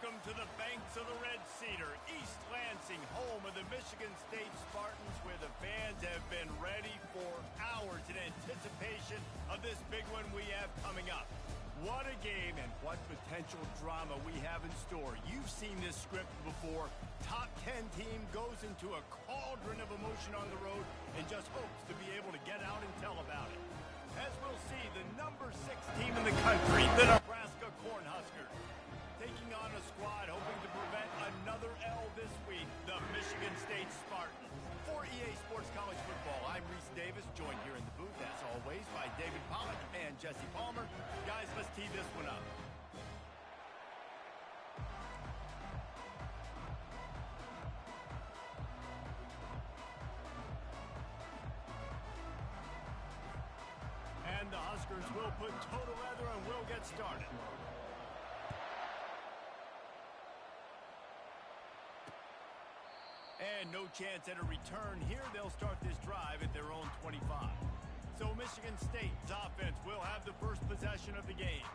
Welcome to the banks of the Red Cedar, East Lansing, home of the Michigan State Spartans, where the fans have been ready for hours in anticipation of this big one we have coming up. What a game and what potential drama we have in store. You've seen this script before. Top 10 team goes into a cauldron of emotion on the road and just hopes to be able to get out and tell about it. As we'll see, the number 6 team in the country, the Nebraska Cornhuskers, taking on a squad hoping to prevent another L this week, the Michigan State Spartans. For EA Sports College Football, I'm Reese Davis, joined here in the booth, as always, by David Pollack and Jesse Palmer. Guys, let's tee this one up. And the Huskers will put total leather and we'll get started. And no chance at a return here. They'll start this drive at their own 25. So Michigan State's offense will have the first possession of the game.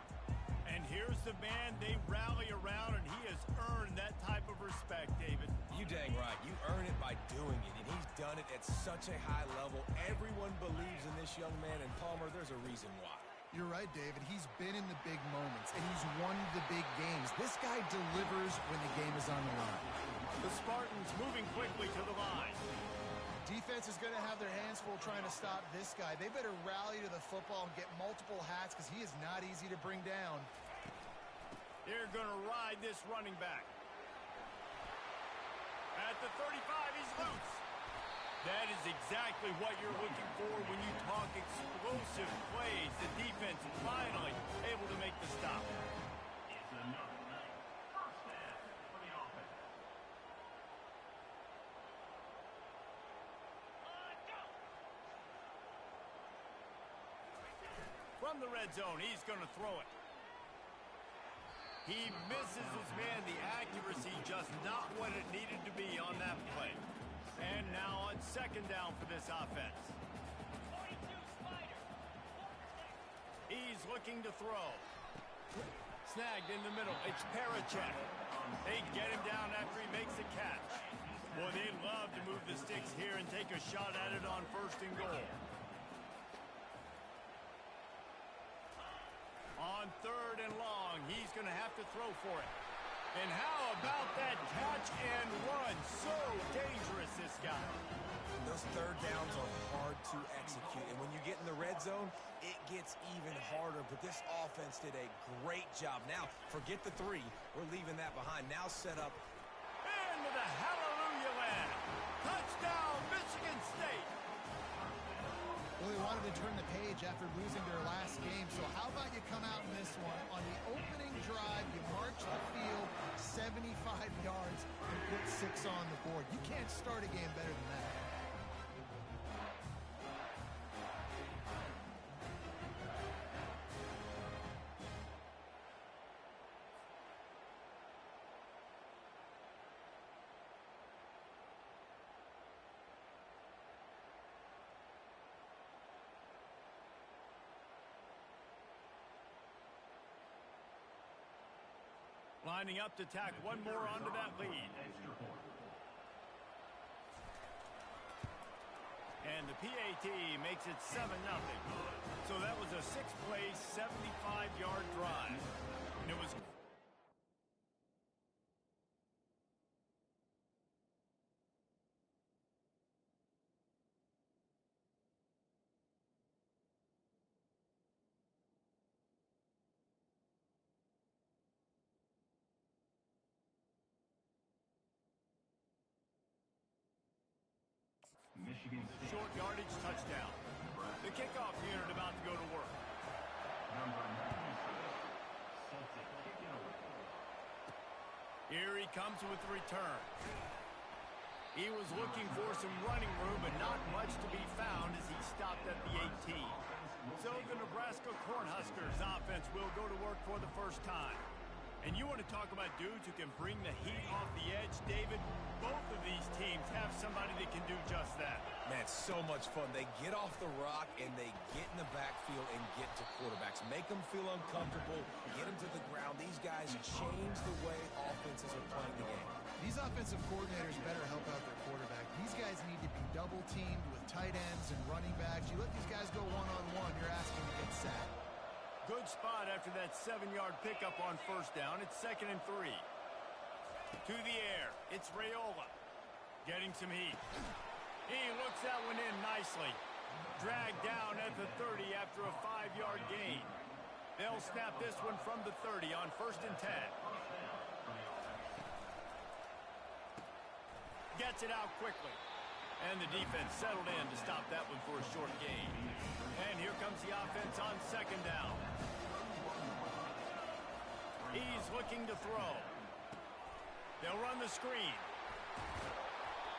And here's the man they rally around, and he has earned that type of respect, David. You dang right. You earn it by doing it, and he's done it at such a high level. Everyone believes in this young man, and Palmer, there's a reason why. You're right, David. He's been in the big moments, and he's won the big games. This guy delivers when the game is on the line. The Spartans moving quickly to the line. Defense is going to have their hands full trying to stop this guy. They better rally to the football and get multiple hats because he is not easy to bring down. They're going to ride this running back. At the 35, he's loose. That is exactly what you're looking for when you talk explosive plays. The defense finally able to make the stop. It's another night. First down for the offense. From the red zone, he's going to throw it. He misses his man. The accuracy just not what it needed to be on that play. And now on second down for this offense. He's looking to throw. Snagged in the middle. It's Parachek. They get him down after he makes a catch. Boy, they'd love to move the sticks here and take a shot at it on first and goal. On third and long, he's going to have to throw for it. And how about that catch and run? So dangerous, this guy. Those third downs are hard to execute. And when you get in the red zone, it gets even harder. But this offense did a great job. Now, forget the 3. We're leaving that behind. Now set up. Into the hallelujah land. Touchdown, Michigan State. Well, they wanted to turn the page after losing their last game, so how about you come out in this one? On the opening drive, you march the field 75 yards and put 6 on the board. You can't start a game better than that. Lining up to tack one more onto that lead. And the PAT makes it 7-0. So that was a 6-play, 75-yard drive. And it was... Michigan State. Short yardage touchdown. The kickoff unit about to go to work. Number 96. Sets it, kick it away. Here he comes with the return. He was looking for some running room, but not much to be found as he stopped at the 18. So the Nebraska Cornhuskers offense will go to work for the first time. And you want to talk about dudes who can bring the heat off the edge, David? Both of these teams have somebody that can do just that. Man, it's so much fun. They get off the rock, and they get in the backfield and get to quarterbacks. Make them feel uncomfortable, get them to the ground. These guys change the way offense defenses are playing the game. These offensive coordinators better help out their quarterback. These guys need to be double-teamed with tight ends and running backs. You let these guys go one-on-one, you're asking to get sacked. Good spot after that 7-yard pickup on first down. It's 2nd and 3. To the air. It's Raiola. Getting some heat. He looks that one in nicely. Dragged down at the 30 after a 5-yard gain. They'll snap this one from the 30 on 1st and 10. Gets it out quickly. And the defense settled in to stop that one for a short gain. And here comes the offense on 2nd down. He's looking to throw. They'll run the screen.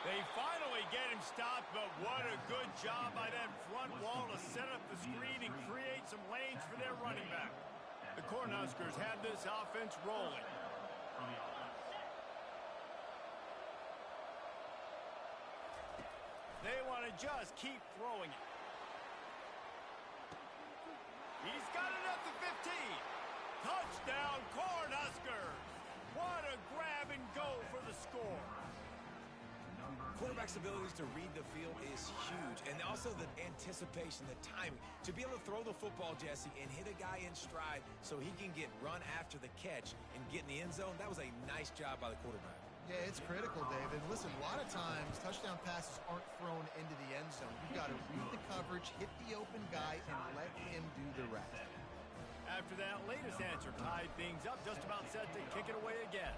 They finally get him stopped, but what a good job by that front wall to set up the screen and create some lanes for their running back. The Cornhuskers have this offense rolling. They want to just keep throwing it. He's got it at the 15. Touchdown, Cornhuskers. What a grab and go for the score. Quarterback's abilities to read the field is huge, and also the anticipation, the timing. To be able to throw the football, Jesse, and hit a guy in stride so he can get run after the catch and get in the end zone, that was a nice job by the quarterback. Yeah, it's critical, David. Listen, a lot of times touchdown passes aren't thrown into the end zone. You've got to read the coverage, hit the open guy, and let him do the rest. After that latest answer tied things up, just about set to kick it away again.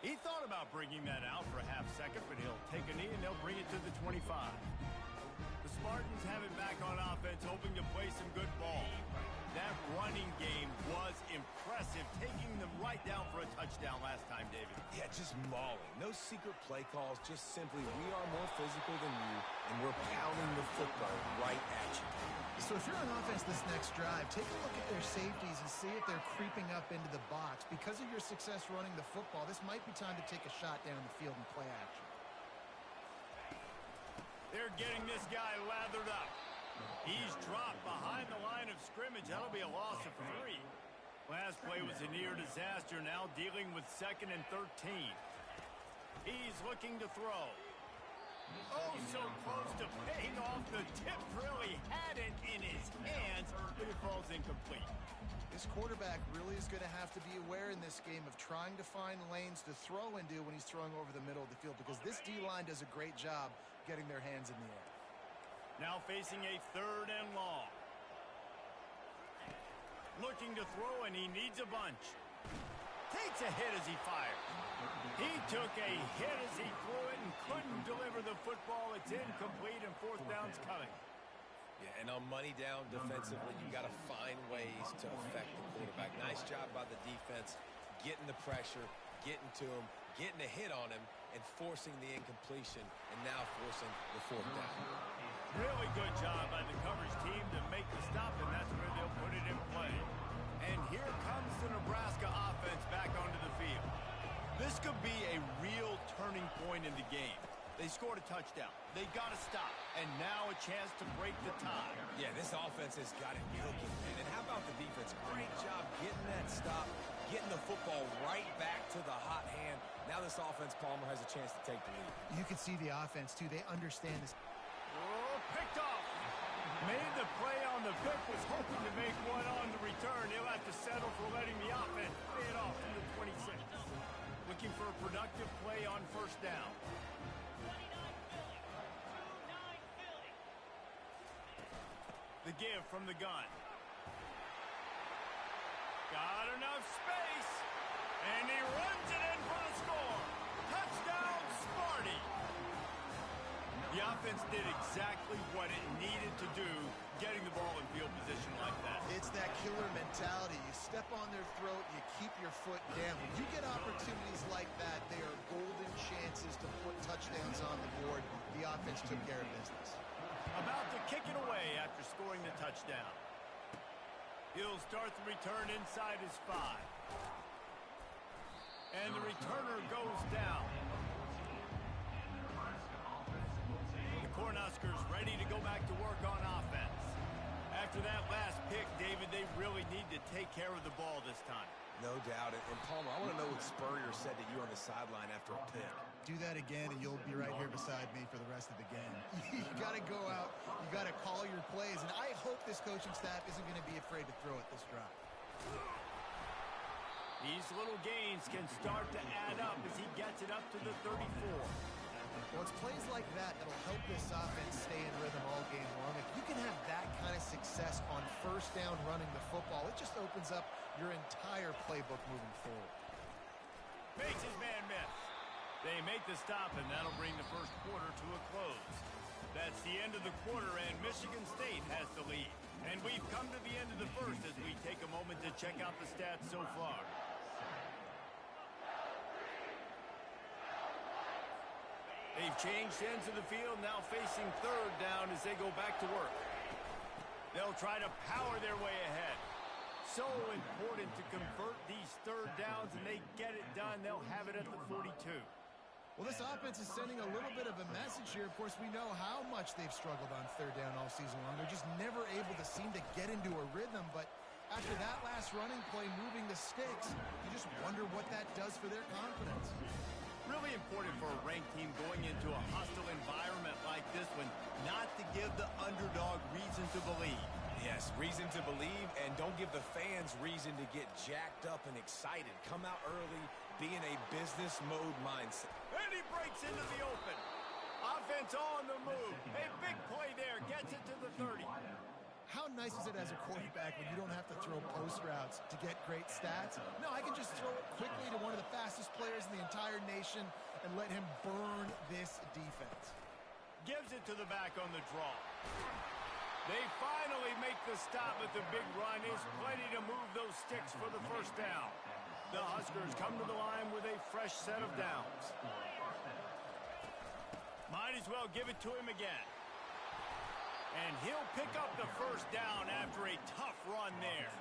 He thought about bringing that out for a half second, but he'll take a knee and they'll bring it to the 25. The Spartans have it back on offense, hoping to play some good ball. That running game was impressive, taking them right down for a touchdown last time, David. Yeah, just mauling. No secret play calls, just simply we are more physical than you, and we're pounding the football right at you. So if you're on offense this next drive, take a look at their safeties and see if they're creeping up into the box. Because of your success running the football, this might be time to take a shot down the field and play action. They're getting this guy lathered up. He's dropped behind the line of scrimmage. That'll be a loss of 3. Last play was a near disaster, now dealing with 2nd and 13. He's looking to throw. Oh, so close to paying off. The tip really had it in his hands, but it falls incomplete. This quarterback really is going to have to be aware in this game of trying to find lanes to throw into when he's throwing over the middle of the field, because this D-line does a great job getting their hands in the air. Now facing a 3rd and long. Looking to throw, and he needs a bunch. Takes a hit as he fired. He took a hit as he threw it and couldn't deliver the football. It's incomplete, and 4th down's coming. Yeah, and on money down defensively, you got to find ways to affect the quarterback. Nice job by the defense, getting the pressure, getting to him, getting a hit on him, and forcing the incompletion, and now forcing the 4th down. Really good job by the coverage team to make the stop, and that's where they'll put it in play. And here comes the Nebraska offense back onto the field. This could be a real turning point in the game. They scored a touchdown. They got to stop. And now a chance to break the tie. Yeah, this offense has got it cooking, man. And how about the defense? Great job getting that stop, getting the football right back to the hot hand. Now this offense, Palmer, has a chance to take the lead. You can see the offense, too. They understand this. Oh, picked off. Made the play on the pick, was hoping to make one on the return. He'll have to settle for letting the offense pay it off from the 26. Looking for a productive play on 1st down. The give from the gun. Got enough space, and he runs it in for the score. Touchdown, Sparty. The offense did exactly what it needed to do, getting the ball in field position like that. It's that killer mentality. You step on their throat, you keep your foot down. When you get opportunities like that, they are golden chances to put touchdowns on the board. The offense took care of business. About to kick it away after scoring the touchdown. He'll start the return inside his 5. And the returner goes down. The Cornhuskers ready to go back to work on offense. After that last pick, David. They really need to take care of the ball this time. No doubt. And Palmer, I want to know what Spurrier said to you on the sideline after a pick. Do that again, and you'll be right here beside me for the rest of the game. You got to go out. You got to call your plays, and I hope this coaching staff isn't going to be afraid to throw it this drive. These little gains can start to add up as he gets it up to the 34. Well, it's plays like that that'll help this offense stay in rhythm all game long. If you can have that kind of success on first down running the football, it just opens up your entire playbook moving forward. Makes his man miss. They make the stop, and that'll bring the first quarter to a close. That's the end of the quarter, and Michigan State has the lead. And we've come to the end of the first as we take a moment to check out the stats so far. They've changed ends of the field, now facing third down as they go back to work. They'll try to power their way ahead. So important to convert these third downs, and they get it done. They'll have it at the 42. Well, this offense is sending a little bit of a message here. Of course, we know how much they've struggled on third down all season long. They're just never able to seem to get into a rhythm, but after that last running play moving the sticks, you just wonder what that does for their confidence. Really important for a ranked team going into a hostile environment like this one, not to give the underdog reason to believe. Yes, reason to believe, and don't give the fans reason to get jacked up and excited. Come out early, be in a business mode mindset. And he breaks into the open. Offense on the move. A big play there. Gets it to the 30. How nice is it as a quarterback when you don't have to throw post routes to get great stats? No, I can just throw it quickly to one of the fastest players in the entire nation and let him burn this defense. Gives it to the back on the draw. They finally make the stop, but the big run is plenty to move those sticks for the first down. The Huskers come to the line with a fresh set of downs. Might as well give it to him again. And he'll pick up the first down after a tough run there.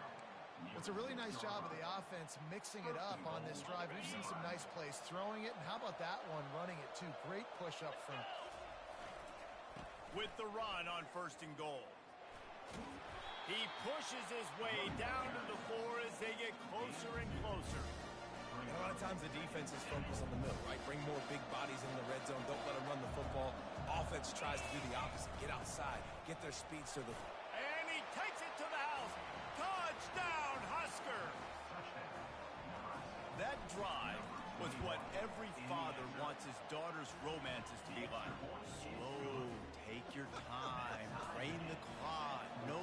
It's a really nice job of the offense mixing it up on this drive. We've seen some nice plays throwing it, and how about that one running it too? Great push up front. With the run on first and goal. He pushes his way down to the floor as they get closer and closer. And a lot of times the defense is focused on the middle, right? Bring more big bodies in the red zone. Don't let them run the football. Offense tries to do the opposite. Get outside. Get their speeds to the... And he takes it to the house. Touchdown, Husker! That drive was what every father wants his daughter's romances to be like. Slow, take your time, train the clock, no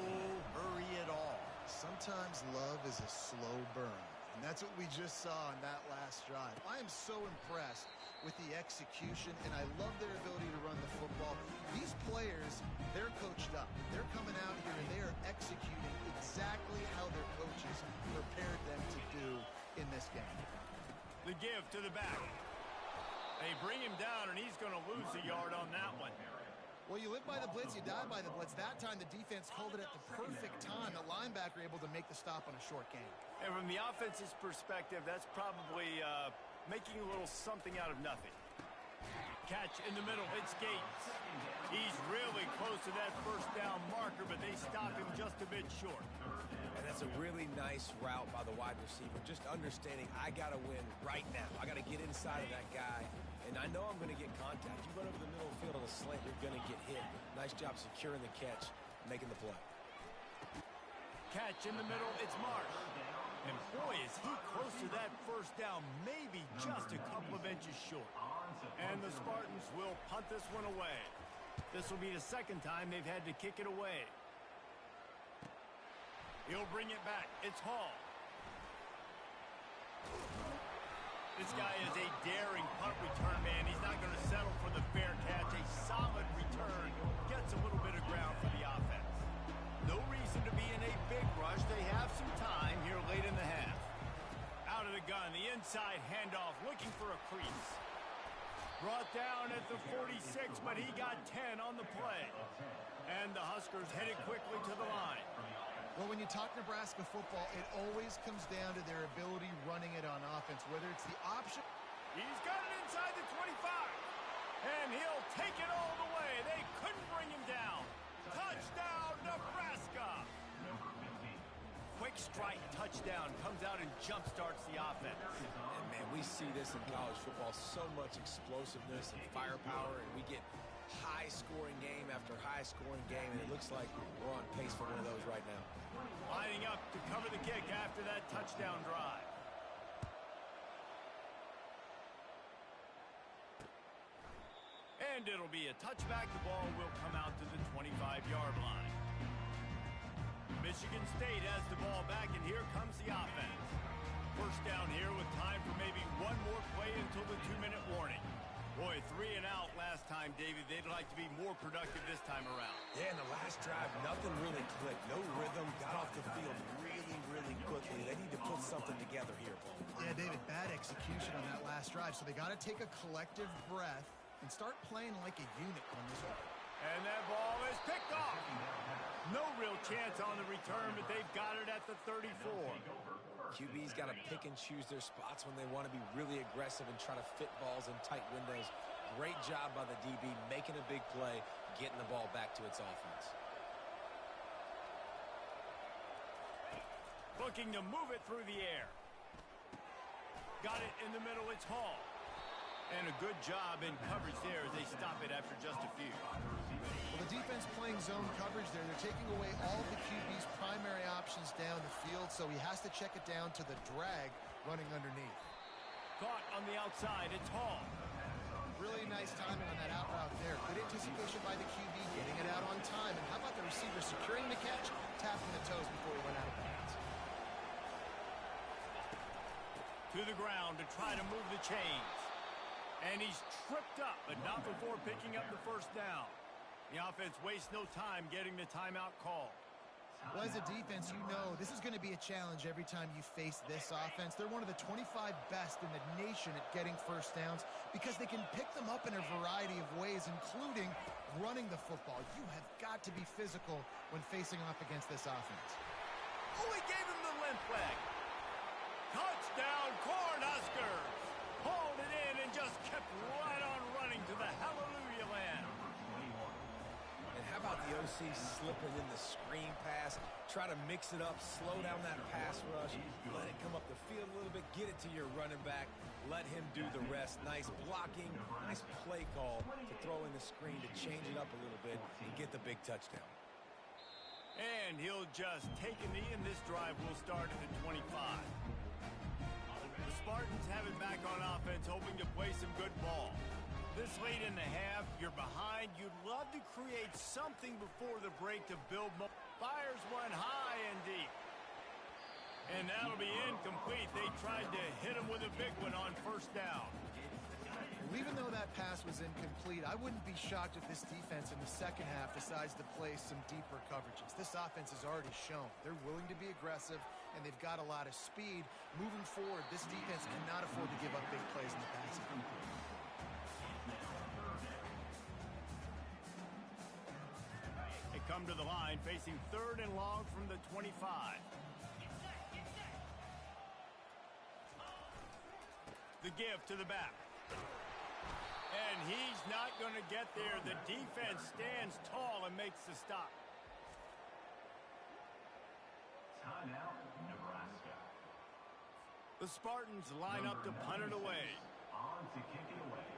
hurry at all. Sometimes love is a slow burn. And that's what we just saw in that last drive. I am so impressed with the execution, and I love their ability to run the football. These players, they're coached up. They're coming out here, and they are executing exactly how their coaches prepared them to do in this game. The give to the back. They bring him down, and he's going to lose a yard on that one. Well, you live by the blitz, you die by the blitz. That time, the defense called it at the perfect time. The linebacker able to make the stop on a short gain. And from the offense's perspective, that's probably making a little something out of nothing. Catch in the middle. It's Gates. He's really close to that first down marker, but they stop him just a bit short. And that's a really nice route by the wide receiver. Just understanding I got to win right now. I got to get inside of that guy. And I know I'm going to get contact. You run over the middle of the field on a slant, you're going to get hit. Nice job securing the catch, making the play. Catch in the middle. It's Marsh. And boy, is he close to that first down, maybe just a couple of inches short. And the Spartans will punt this one away. This will be the second time they've had to kick it away. He'll bring it back. It's Hall. This guy is a daring punt return man. He's not going to settle for the fair catch. A solid return. Gets a little bit of ground for the offense. No reason to be in a big rush. They have some time here late in the half. Out of the gun, the inside handoff, looking for a crease. Brought down at the 46, but he got 10 on the play. And the Huskers headed quickly to the line. Well, when you talk Nebraska football, it always comes down to their ability running it on offense, whether it's the option. He's got it inside the 25. And he'll take it all the way. They couldn't bring him down. Touchdown, Nebraska. strike touchdown comes out and jump-starts the offense. And, man, we see this in college football, so much explosiveness and firepower, and we get high-scoring game after high-scoring game, and it looks like we're on pace for one of those right now. Lining up to cover the kick after that touchdown drive. And it'll be a touchback. The ball will come out to the 25-yard line. Michigan State has the ball back, and here comes the offense. First down here with time for maybe one more play until the 2-minute warning. Boy, 3 and out last time, David. They'd like to be more productive this time around. Yeah, in the last drive, nothing really clicked. No rhythm, got off the field really quickly. They need to put something together here, Paul. Yeah, David, bad execution on that last drive, so they got to take a collective breath and start playing like a unit on this one. And that ball is picked off. No real chance on the return, but they've got it at the 34. QB's got to pick and choose their spots when they want to be really aggressive and try to fit balls in tight windows. Great job by the DB making a big play, getting the ball back to its offense. Looking to move it through the air. Got it in the middle. It's Hall. And a good job in coverage there as they stop it after just a few. Well, the defense playing zone coverage there. They're taking away all the QB's primary options down the field, so he has to check it down to the drag running underneath. Caught on the outside. It's Hall. Really nice timing on that out route there. Good anticipation by the QB, getting it out on time. And how about the receiver securing the catch, tapping the toes before he went out of bounds. To the ground to try to move the chains. And he's tripped up, but not before picking up the first down. The offense wastes no time getting the timeout call. Well, as a defense, you know this is going to be a challenge every time you face this offense. They're one of the 25 best in the nation at getting first downs because they can pick them up in a variety of ways, including running the football. You have got to be physical when facing off against this offense. Oh, he gave him the limp leg. Touchdown, Cornhuskers! Hauled it in and just kept right on running to the hallelujah land. And how about the OC slipping in the screen pass? Try to mix it up, slow down that pass rush, let it come up the field a little bit, get it to your running back, let him do the rest. Nice blocking, nice play call to throw in the screen to change it up a little bit and get the big touchdown. And he'll just take a knee, and this drive will start at the 25. The Spartans have it back on offense, hoping to play some good ball. This late in the half, you're behind. You'd love to create something before the break to build more. Fires one high and deep. And that'll be incomplete. They tried to hit him with a big one on first down. Well, even though that pass was incomplete, I wouldn't be shocked if this defense in the second half decides to play some deeper coverages. This offense has already shown they're willing to be aggressive, and they've got a lot of speed. Moving forward, this defense cannot afford to give up big plays in the passing game. They come to the line facing 3rd and long from the 25. The give to the back. And he's not going to get there. The defense stands tall and makes the stop. Timeout, Nebraska. The Spartans line up to punt it away. On to kick it away.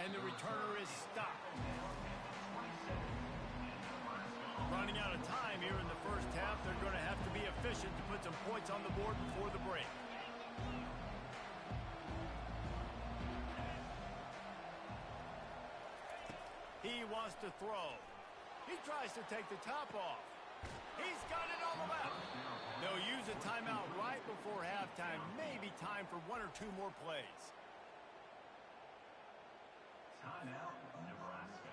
And the returner is stopped. Running out of time here in the first half. They're going to have to be efficient to put some points on the board before the break. He wants to throw. He tries to take the top off. He's got it on the left. They'll use a timeout right before halftime. Maybe time for 1 or 2 more plays. Timeout, Nebraska.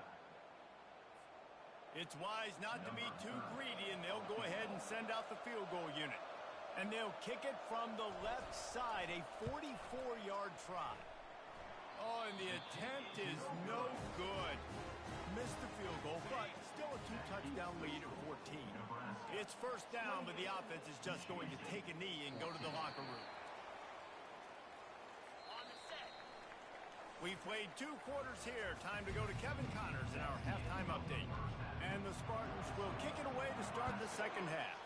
It's wise not to be too greedy, and they'll go ahead and send out the field goal unit. And they'll kick it from the left side, a 44-yard try. Oh, and the attempt is no good. Missed the field goal, but still a 2-touchdown lead at 14. It's first down, but the offense is just going to take a knee and go to the locker room. We've played 2 quarters here. Time to go to Kevin Connors in our halftime update. And the Spartans will kick it away to start the second half.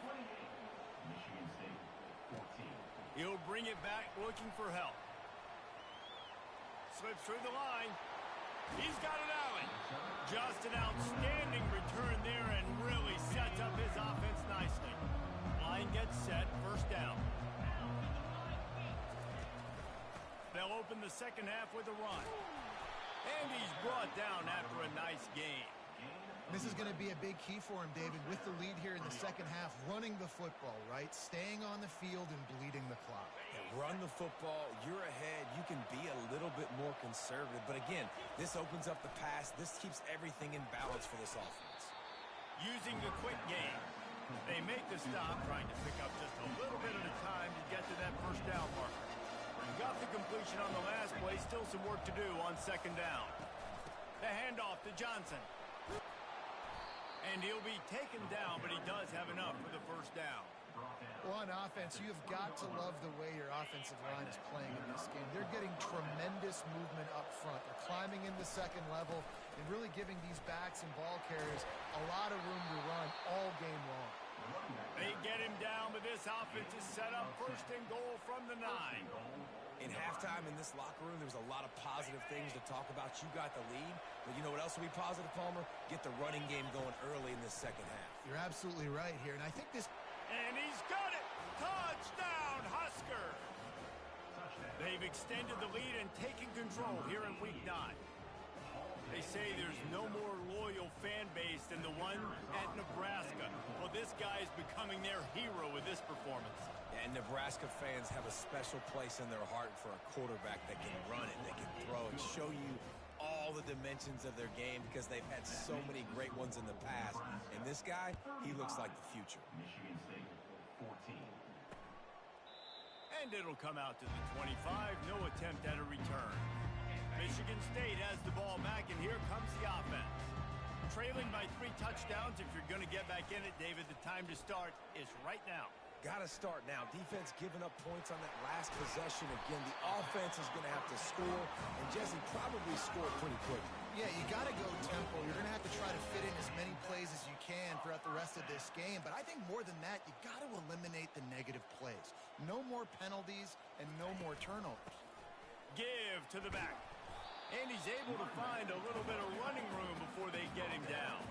Michigan State 14. He'll bring it back looking for help. Slips through the line. He's got an alley. Just an outstanding return there and really sets up his offense nicely. Line gets set, first down. They'll open the second half with a run. And he's brought down after a nice gain. This is going to be a big key for him, David, with the lead here in the second half, running the football, right? Staying on the field and bleeding the clock. Run the football, you're ahead, you can be a little bit more conservative. But again, this opens up the pass. This keeps everything in balance for this offense. Using the quick game. They make the stop, trying to pick up just a little bit at a time to get to that first down marker. Got the completion on the last play, still some work to do on second down. The handoff to Johnson. And he'll be taken down, but he does have enough for the first down. Well, on offense, you've got to love the way your offensive line is playing in this game. They're getting tremendous movement up front. They're climbing in the second level and really giving these backs and ball carriers a lot of room to run all game long. They get him down, but this offense is set up first and goal from the 9. In halftime in this locker room, there was a lot of positive things to talk about. You got the lead, but you know what else will be positive, Palmer? Get the running game going early in this second half. You're absolutely right here, and I think this... And he's got it! Touchdown, Husker! They've extended the lead and taken control here in Week 9. They say there's no more loyal fan base than the one at Nebraska. Well, this guy is becoming their hero with this performance. And Nebraska fans have a special place in their heart for a quarterback that can run it, that can throw it, show you all the dimensions of their game because they've had so many great ones in the past. And this guy, he looks like the future. Michigan State 14. And it'll come out to the 25. No attempt at a return. Michigan State has the ball back, and here comes the offense. Trailing by 3 touchdowns. If you're going to get back in it, David, the time to start is right now. Got to start now. Defense giving up points on that last possession. Again, the offense is going to have to score, and Jesse probably scored pretty quickly. Yeah, you got to go tempo. You're going to have to try to fit in as many plays as you can throughout the rest of this game. But I think more than that, you got to eliminate the negative plays. No more penalties and no more turnovers. Give to the back. And he's able to find a little bit of running room before they get him down.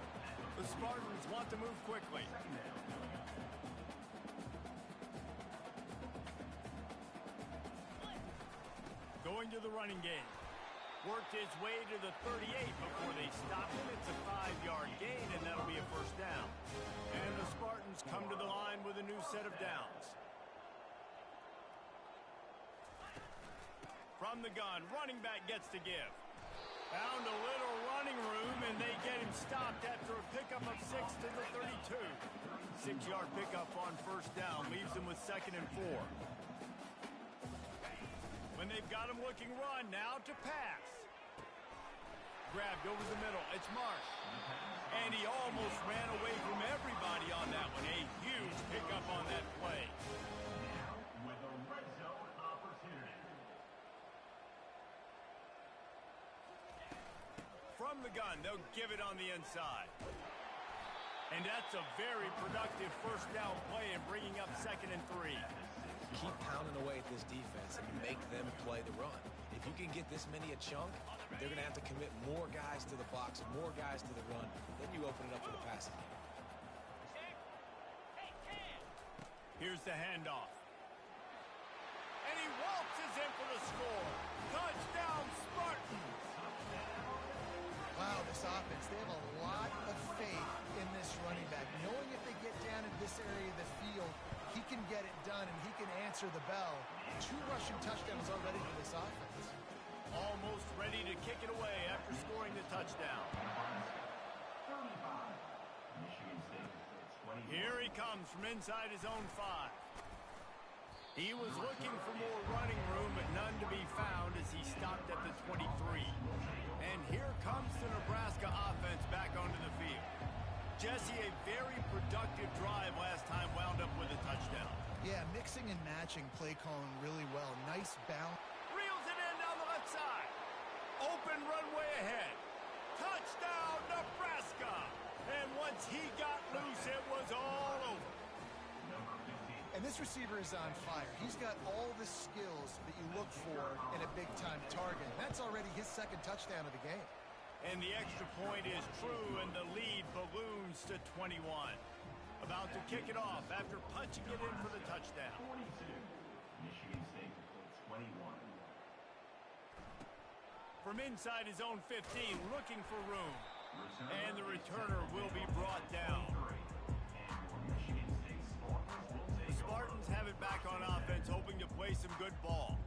The Spartans want to move quickly. Going to the running game. Worked his way to the 38 before they stop him. It's a 5-yard gain, and that'll be a first down. And the Spartans come to the line with a new set of downs. From the gun, running back gets to give. Found a little running room, and they get him stopped after a pickup of 6 to the 32. 6-yard pickup on first down leaves them with 2nd and 4. When they've got him looking run, now to pass. Grabbed over the middle. It's Marsh. And he almost ran away from everybody on that one. A huge pickup on that play. Now with a red zone opportunity. From the gun, they'll give it on the inside. And that's a very productive first down play and bringing up 2nd and 3. Keep pounding away at this defense and make them play the run. If you can get this many a chunk, they're going to have to commit more guys to the box, more guys to the run. Then you open it up for the passing game. Here's the handoff. And he waltzes in for the score. Touchdown, Spartans! Wow, this offense, they have a lot of faith in this running back. Knowing if they get down in this area of the field, he can get it done and he can answer the bell. 2 rushing touchdowns already for this offense. Almost ready to kick it away after scoring the touchdown. 35. Michigan State 20. Here he comes from inside his own 5. He was looking for more running room, but none to be found as he stopped at the 23. And here comes the Nebraska offense back onto the field. Jesse, a very productive drive last time, wound up with a touchdown. Yeah, mixing and matching play calling really well. Nice balance. Reels it in down the left side. Open runway ahead. Touchdown, Nebraska! And once he got loose, it was all over. And this receiver is on fire. He's got all the skills that you look for in a big-time target. That's already his second touchdown of the game. And the extra point is true, and the lead balloons to 21. About to kick it off after punching it in for the touchdown. 42. Michigan State with 21. From inside his own 15, looking for room. And the returner will be brought down. The Spartans have it back on offense, hoping to play some good ball.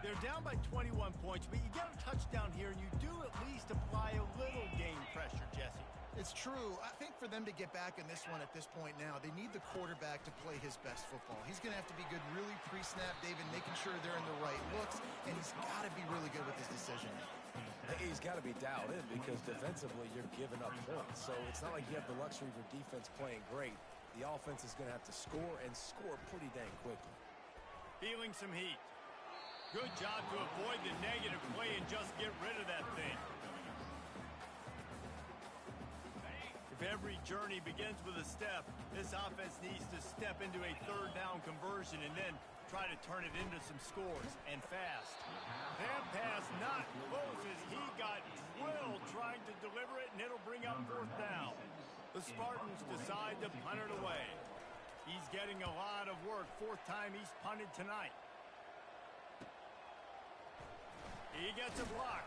They're down by 21 points, but you get a touchdown here, and you do at least apply a little game pressure, Jesse. It's true. I think for them to get back in this one at this point now, they need the quarterback to play his best football. He's going to have to be good really pre-snap, David, making sure they're in the right looks, and he's got to be really good with his decision. He's got to be dialed in because defensively you're giving up points. So it's not like you have the luxury of your defense playing great. The offense is going to have to score and score pretty dang quickly. Feeling some heat. Good job to avoid the negative play and just get rid of that thing. If every journey begins with a step, this offense needs to step into a third down conversion and then try to turn it into some scores, and fast. That pass not close as he got drilled trying to deliver it, and it'll bring up fourth down. The Spartans decide to punt it away. He's getting a lot of work. Fourth time he's punted tonight. He gets a block.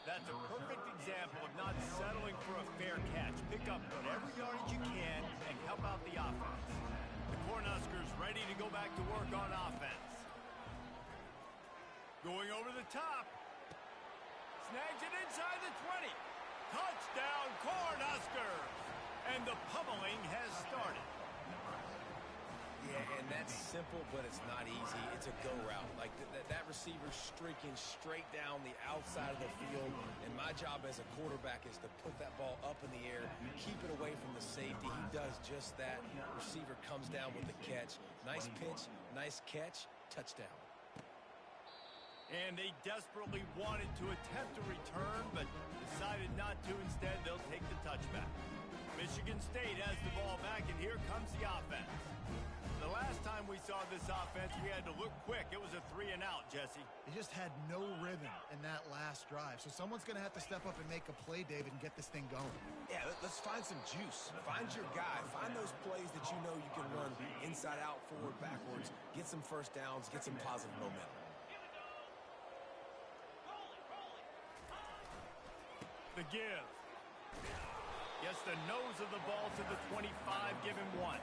That's a perfect example of not settling for a fair catch. Pick up whatever yardage you can and help out the offense. The Cornhuskers ready to go back to work on offense. Going over the top. Snags it inside the 20. Touchdown, Cornhuskers! And the pummeling has started. Yeah, and that's simple, but it's not easy. It's a go route. Like that receiver's streaking straight down the outside of the field, and my job as a quarterback is to put that ball up in the air, keep it away from the safety. He does just that. Receiver comes down with the catch. Nice pitch, nice catch, touchdown. And they desperately wanted to attempt a return, but decided not to. Instead, they'll take the touchback. Michigan State has the ball back, and here comes the offense. The last time we saw this offense, we had to look quick. It was a 3-and-out, Jesse. They just had no rhythm in that last drive. So someone's going to have to step up and make a play, David, and get this thing going. Yeah, let's find some juice. Find your guy. Find those plays that you know you can run inside out, forward, backwards. Get some first downs. Get some positive momentum. The give. Gets the nose of the ball to the 25. Give him one.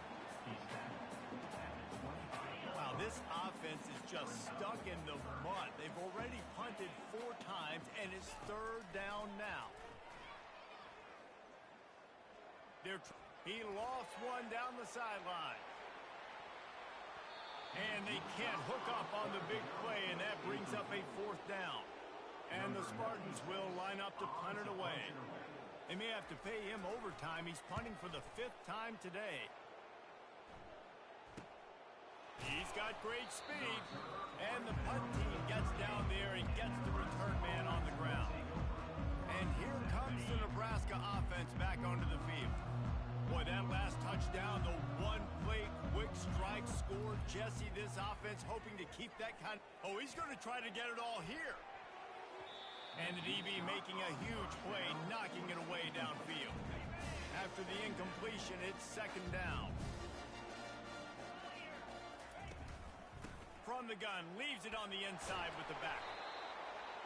Wow, this offense is just stuck in the mud. They've already punted 4 times, and it's third down now. He lost one down the sideline. And they can't hook up on the big play, and that brings up a 4th down. And the Spartans will line up to punt it away. They may have to pay him overtime. He's punting for the 5th time today. He's got great speed. And the punt team gets down there and gets the return man on the ground. And here comes the Nebraska offense back onto the field. Boy, that last touchdown, the one-play quick strike score. Jesse, this offense hoping to keep that kind. Oh, he's going to try to get it all here. And the DB making a huge play, knocking it away downfield. After the incompletion, it's 2nd down. From the gun, leaves it on the inside with the back.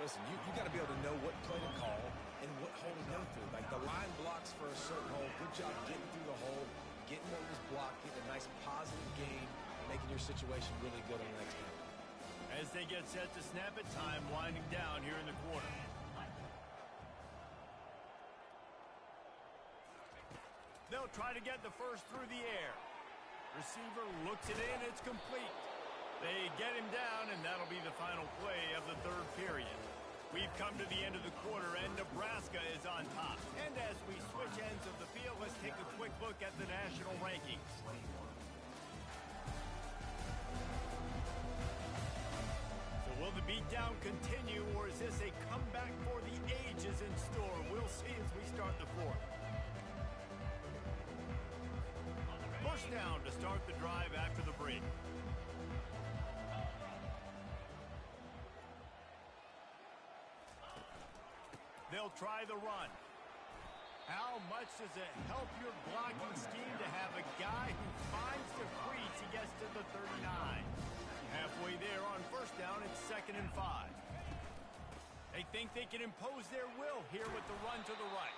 Listen, you got to be able to know what play to call and what hole to go through. Like the line blocks for a certain hole. Good job getting through the hole, getting what was blocked, getting a nice positive gain, making your situation really good on the next game. As they get set to snap it, time winding down here in the quarter. They'll try to get the first through the air. Receiver looks it in, it's complete. They get him down, and that'll be the final play of the 3rd period. We've come to the end of the quarter, and Nebraska is on top. And as we switch ends of the field, let's take a quick look at the national rankings. So Will the beatdown continue, or is this a comeback for the ages in store? We'll see as we start the fourth. First down to start the drive after the break. They'll try the run. How much does it help your blocking scheme to have a guy who finds the crease? He gets to the 39. Halfway there on first down, it's 2nd and 5. They think they can impose their will here with the run to the right.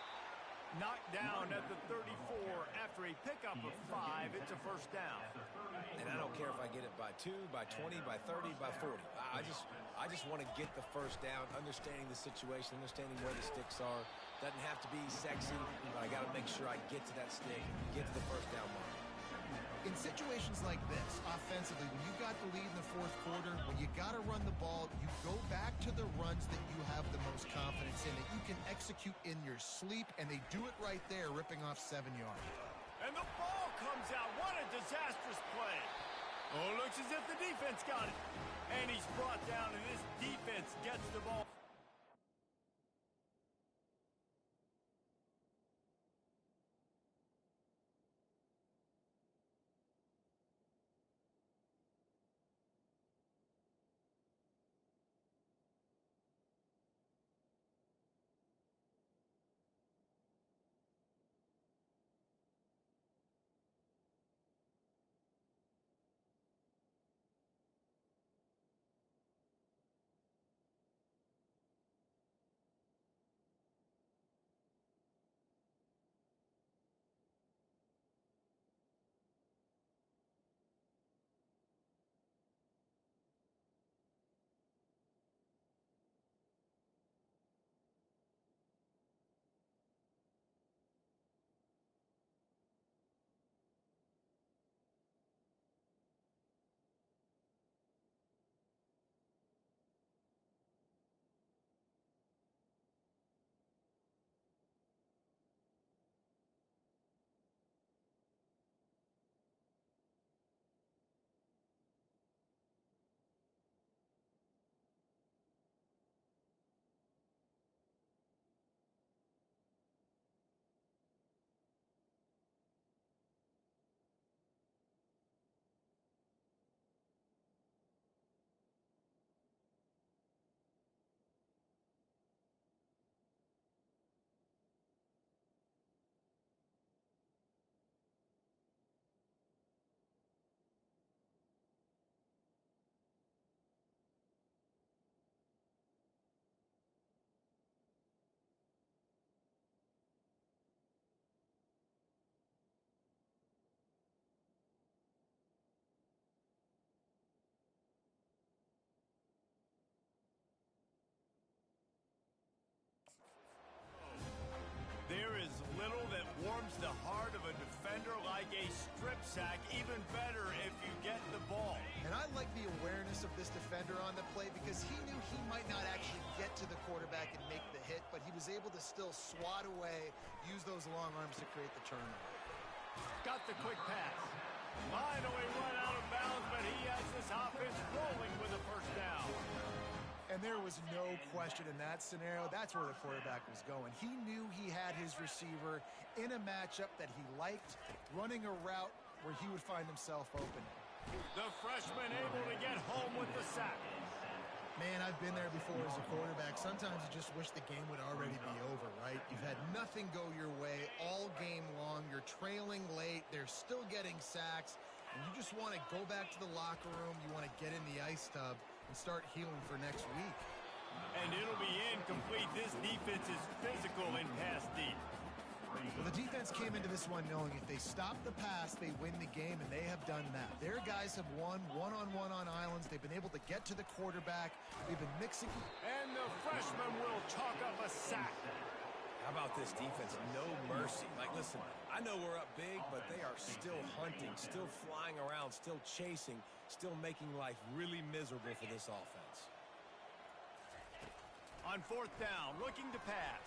Knocked down at the 34 after a pickup of 5. It's a first down. And I don't care if I get it by 2, by 20, by 30, by 40. I just want to get the first down, understanding the situation, understanding where the sticks are. Doesn't have to be sexy, but I got to make sure I get to that stick, get to the first down mark. In situations like this, offensively, when you got the lead in the fourth quarter, when you got to run the ball, you go back to the runs that you have the most confidence in, that you can execute in your sleep, and they do it right there, ripping off 7 yards. And the ball comes out. What a disastrous play. Oh, looks as if the defense got it. And he's brought down, and this defense gets the ball. There is little that warms the heart of a defender like a strip sack. Even better if you get the ball. And I like the awareness of this defender on the play because he knew he might not actually get to the quarterback and make the hit, but he was able to still swat away, use those long arms to create the turnover. Got the quick pass. Finally run out of bounds, but he has this offense rolling with a first down. And there was no question in that scenario. That's where the quarterback was going. He knew he had his receiver in a matchup that he liked, running a route where he would find himself open. The freshman able to get home with the sack. Man, I've been there before as a quarterback. Sometimes you just wish the game would already be over, right? You've had nothing go your way all game long. You're trailing late. They're still getting sacks. And you just want to go back to the locker room. You want to get in the ice tub and start healing for next week. And it'll be incomplete. This defense is physical and pass deep. Well, the defense came into this one knowing if they stop the pass, they win the game, and they have done that. Their guys have won one-on-one on islands. They've been able to get to the quarterback. They've been mixing. And the freshman will chalk up a sack. How about this defense? No mercy. Like, listen, I know we're up big, but they are still hunting, still flying around, still chasing, still making life really miserable for this offense. On fourth down, looking to pass.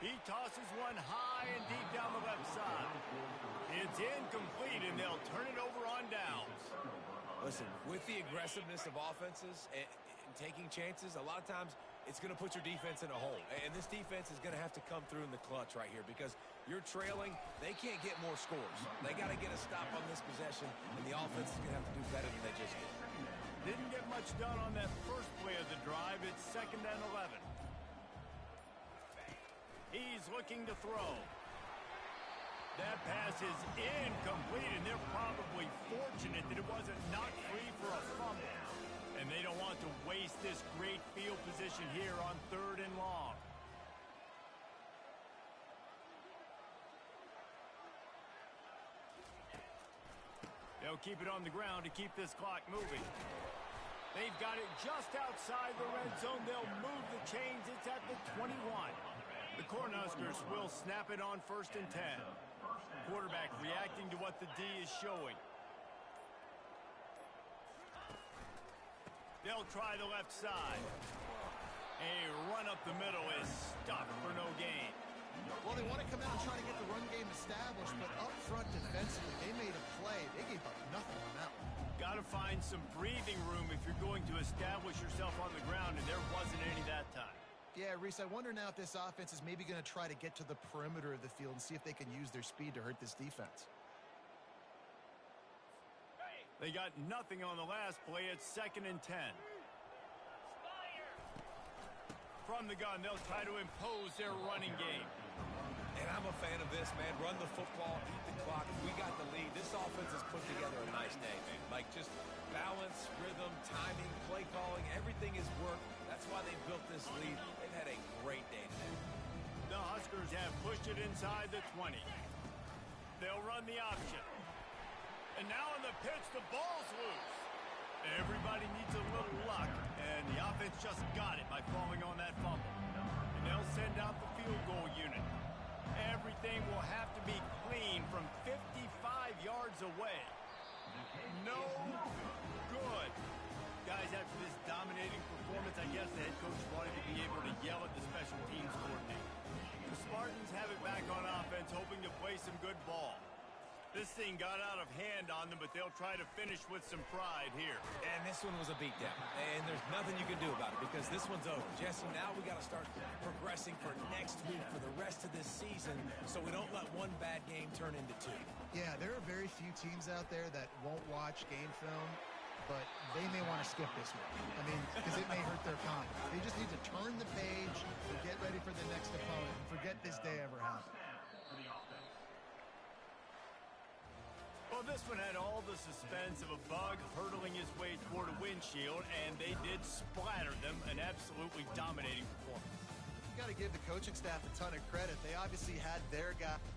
He tosses one high and deep down the left side. It's incomplete, and they'll turn it over on downs. Listen, with the aggressiveness of offenses, and taking chances, a lot of times it's going to put your defense in a hole. And this defense is going to have to come through in the clutch right here because you're trailing. They can't get more scores. They got to get a stop on this possession, and the offense is going to have to do better than they just did. Didn't get much done on that first play of the drive. It's 2nd and 11. He's looking to throw. That pass is incomplete, and they're probably fortunate that it wasn't knocked free for a fumble. And they don't want to waste this great field position here on 3rd and long. They'll keep it on the ground to keep this clock moving. They've got it just outside the red zone. They'll move the chains. It's at the 21. The Cornhuskers will snap it on 1st and 10. Quarterback reacting to what the D is showing. They'll try the left side. A run up the middle is stuck for no gain. Well, they want to come out and try to get the run game established, but up front defensively, they made a play. They gave up nothing on that one. Got to find some breathing room if you're going to establish yourself on the ground, and there wasn't any that time. Yeah, Reese, I wonder now if this offense is maybe going to try to get to the perimeter of the field and see if they can use their speed to hurt this defense. They got nothing on the last play. It's 2nd and 10. From the gun, they'll try to impose their running game. And I'm a fan of this, man. Run the football, eat the clock. We got the lead. This offense has put together a nice day, man. Like just balance, rhythm, timing, play calling, everything is worked. That's why they built this lead. They've had a great day today. The Huskers have pushed it inside the 20. They'll run the option. And now on the pitch, the ball's loose. Everybody needs a little luck, and the offense just got it by falling on that fumble. And they'll send out the field goal unit. Everything will have to be clean from 55 yards away. No good. Guys, after this dominating performance, I guess the head coach wanted to be able to yell at the special teams coordinator. The Spartans have it back on offense, hoping to play some good ball. This thing got out of hand on them, but they'll try to finish with some pride here. And this one was a beatdown. And there's nothing you can do about it because this one's over. Jesse, now we got to start progressing for next week for the rest of this season so we don't let one bad game turn into two. Yeah, there are very few teams out there that won't watch game film, but they may want to skip this one. I mean, because it may hurt their confidence. They just need to turn the page and get ready for the next opponent and forget this day ever happened. Well, this one had all the suspense of a bug hurtling his way toward a windshield, and they did splatter them. An absolutely dominating performance. You got to give the coaching staff a ton of credit. They obviously had their guy.